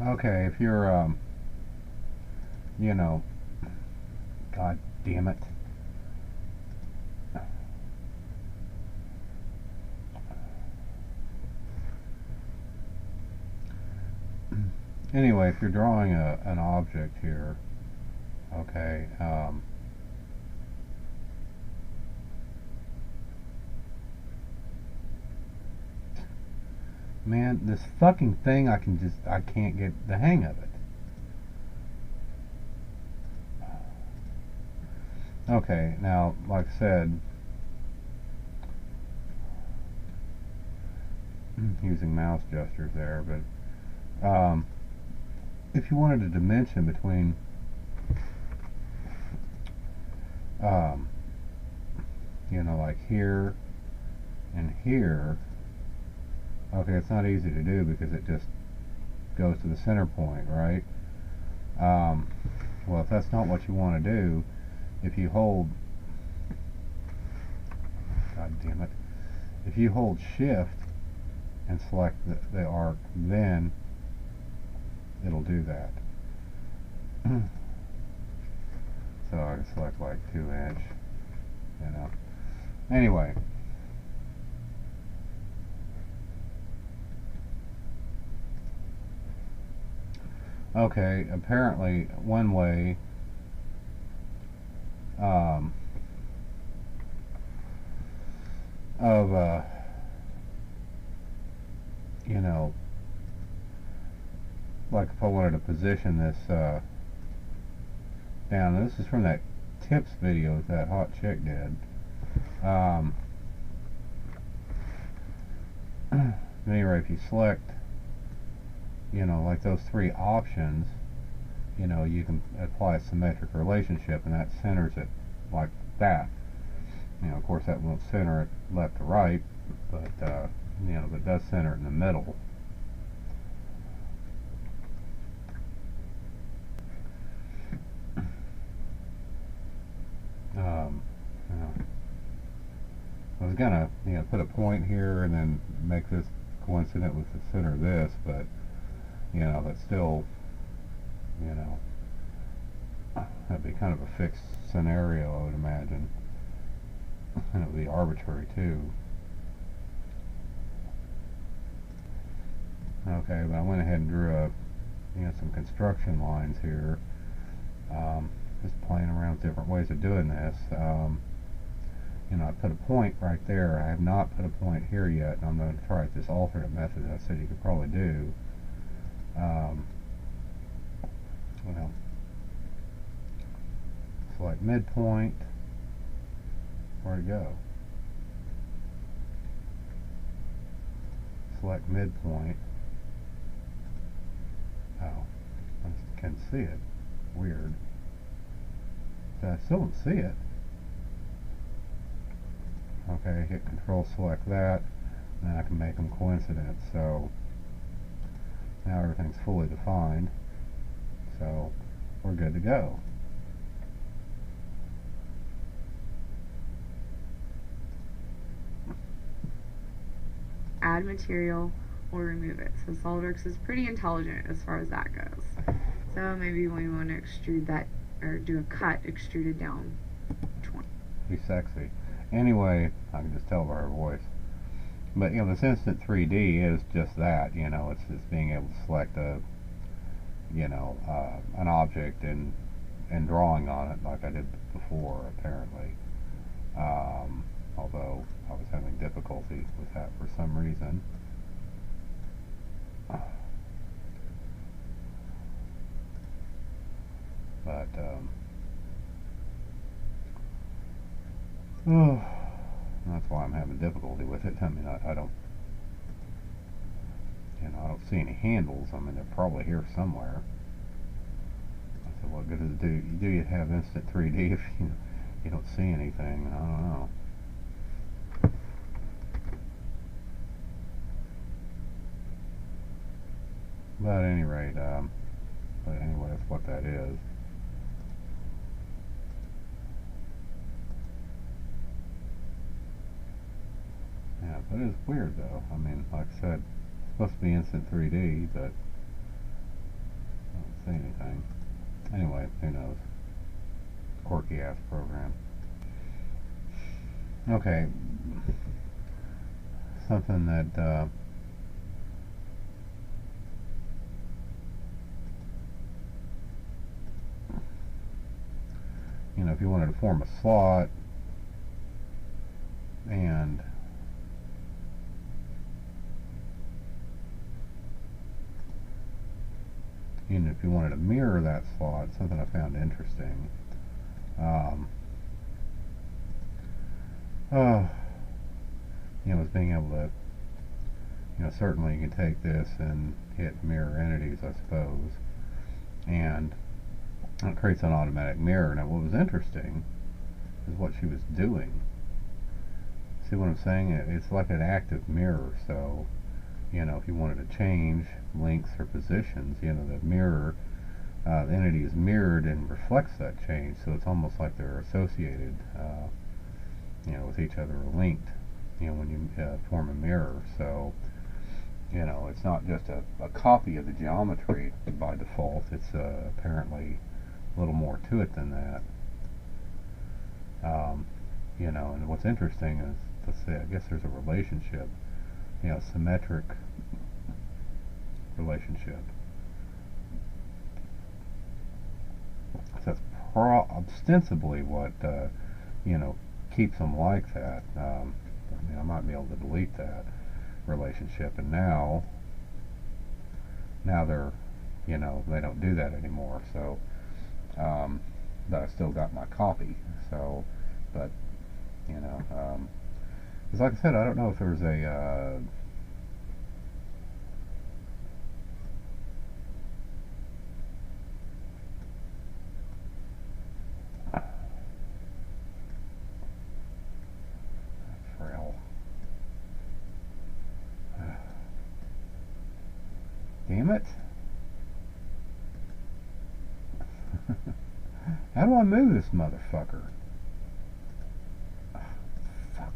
Okay, if you're, you know, God damn it. Anyway, if you're drawing an object here, okay, man, this fucking thing, I can't get the hang of it. Okay, now, like I said, using mouse gestures there, but if you wanted a dimension between you know, like here and here, okay, it's not easy to do because it just goes to the center point, right? Well, if that's not what you want to do, if you hold, God damn it, if you hold shift and select the arc, then it'll do that. So I can select like 2-inch, you know. Anyway, okay, apparently one way of you know, like if I wanted to position this down, this is from that tips video that hot chick did. At any rate, if you select, you know, like those three options, you know, you can apply a symmetric relationship, and that centers it like that. You know, of course, that won't center it left to right, but you know, but it does center it in the middle. You know, I was gonna, you know, put a point here and then make this coincident with the center of this, but you know, that's still, you know, that'd be kind of a fixed scenario, I would imagine, and it would be arbitrary too. Okay, but I went ahead and drew you know, some construction lines here, just playing around with different ways of doing this. You know, I put a point right there. I have not put a point here yet, and I'm going to try this alternate method that I said you could probably do. Well, select midpoint. Where'd it go? Select midpoint. Oh, I can see it. Weird. So I still don't see it. Okay, hit Control, select that, and then I can make them coincident. So now everything's fully defined. So we're good to go. Add material or remove it. So SolidWorks is pretty intelligent as far as that goes. So maybe when you want to extrude that or do a cut, extrude it down 20. Be sexy. Anyway, I can just tell by her voice. But you know, this instant 3D is just that. You know, it's just being able to select a, you know, an object and drawing on it like I did before, apparently. Although I was having difficulty with that for some reason. But oh, that's why I'm having difficulty with it. I mean, I don't, you know, I don't see any handles. I mean, they're probably here somewhere. I said, what good does it do you have instant 3D if you don't see anything? I don't know. But at any rate, but anyway, that's what that is. Yeah, but it's weird though. I mean, like I said, it's supposed to be instant 3D, but see anything. Anyway, who knows? Quirky ass program. Okay, something that you know, if you wanted to form a slot and if you wanted to mirror that slot, something I found interesting. You know, is being able to, you know, certainly you can take this and hit mirror entities, I suppose, and it creates an automatic mirror. Now, what was interesting is what she was doing. See what I'm saying? It's like an active mirror, so, you know, if you wanted to change lengths or positions, you know, the mirror, the entity is mirrored and reflects that change, so it's almost like they're associated, you know, with each other or linked, you know, when you form a mirror. So, you know, it's not just a copy of the geometry by default. It's apparently a little more to it than that. You know, and what's interesting is, let's say, I guess there's a relationship, you know, symmetric relationship. So that's ostensibly what, you know, keeps them like that. I mean, I might be able to delete that relationship, and now they're, you know, they don't do that anymore. So, but I still got my copy. So, but, you know, because like I said, I don't know if there's a frail. Damn it. How do I move this motherfucker? Fuck.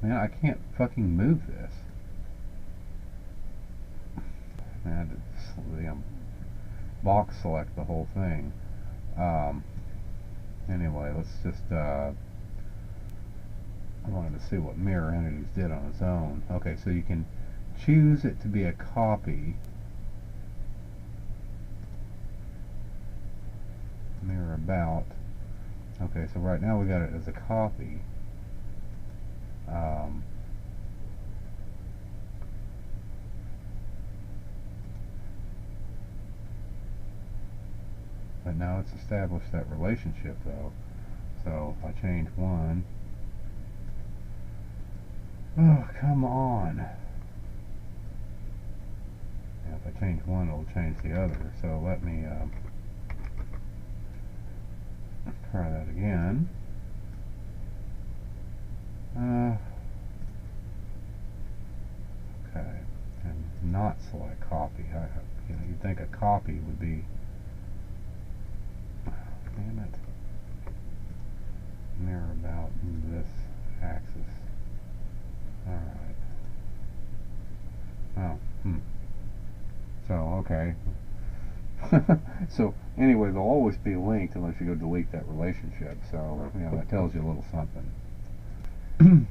Man, I can't fucking move this. I had to box select the whole thing. Anyway, let's just I wanted to see what mirror entities did on its own. Okay, so you can choose it to be a copy. Mirror about. Okay, so right now we got it as a copy. But now it's established that relationship, though. So if I change one, oh, come on. Yeah, if I change one, it'll change the other. So let me try that again. Okay, and not select copy. You know, you'd think a copy would be. Damn it. Mirror about this axis. Alright. Oh, So, okay. So, anyway, they'll always be linked unless you go delete that relationship. So, you know, that tells you a little something.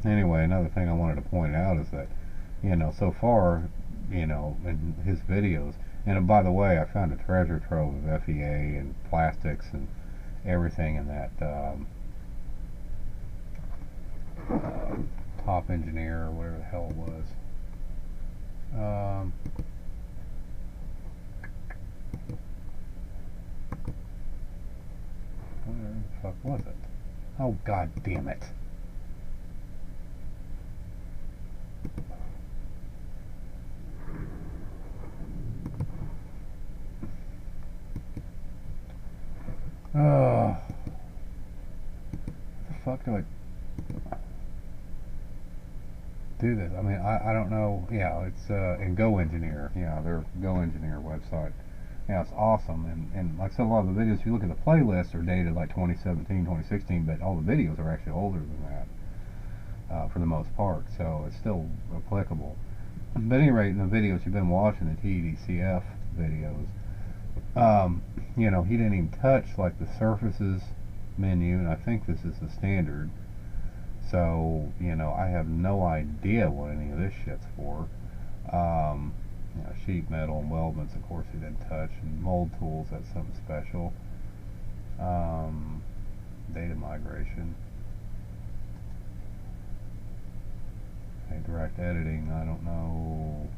Anyway, another thing I wanted to point out is that, you know, so far, you know, in his videos, and by the way, I found a treasure trove of FEA and plastics and everything in that top engineer or whatever the hell it was. Where the fuck was it? Oh, god damn it. Oh, what the fuck do I do this? I mean, I don't know. Yeah, it's in Go Engineer. Yeah, their Go Engineer website. Yeah, it's awesome. And like I said, a lot of the videos, if you look at the playlist, are dated like 2017, 2016, but all the videos are actually older than that for the most part. So it's still applicable. But at any rate, in the videos you've been watching, the TEDCF videos, you know, he didn't even touch like the surfaces menu, and I think this is the standard. So, you know, I have no idea what any of this shit's for. You know, sheet metal and weldments, of course, he didn't touch, and mold tools, that's something special. Data migration. Okay, direct editing, I don't know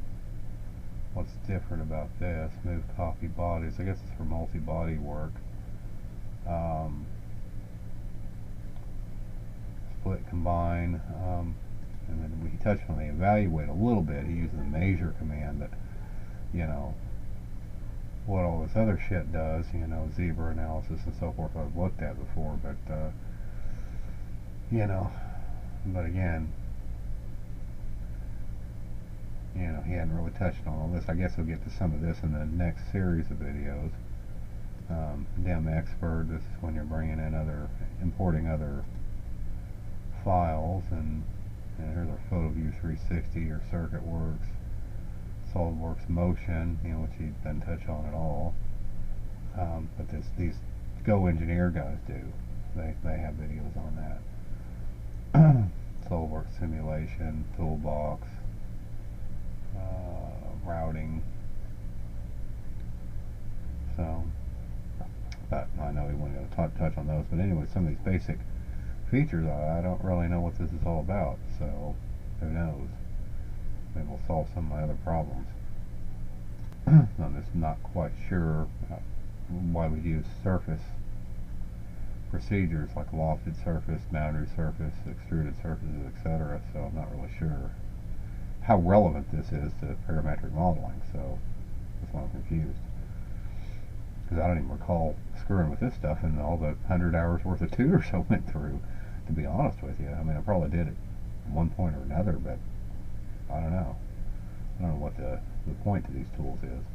what's different about this. Move copy bodies, I guess it's for multi-body work. Split, combine, and then we touched on the evaluate a little bit. He uses the measure command, but you know what all this other shit does, you know, zebra analysis and so forth, I've looked at before, but you know, but again, you know, he hadn't really touched on all this. I guess we'll get to some of this in the next series of videos. Dem expert, this is when you're bringing in importing other files, and here's our photo view 360 or SolidWorks, SolidWorks motion, you know, which he doesn't touch on at all. But these Go Engineer guys do. They have videos on that. SolidWorks simulation, toolbox, routing. So, but I know we wouldn't go touch on those. But anyway, some of these basic features, I don't really know what this is all about. So, who knows? Maybe we'll solve some of my other problems. I'm just not quite sure why we use surface procedures like lofted surface, boundary surface, extruded surfaces, etc. So I'm not really sure how relevant this is to parametric modeling. So that's why I'm confused, because I don't even recall screwing with this stuff in all the 100 hours worth of tutors I went through, to be honest with you. I mean, I probably did it at one point or another, but I don't know. I don't know what the point to these tools is.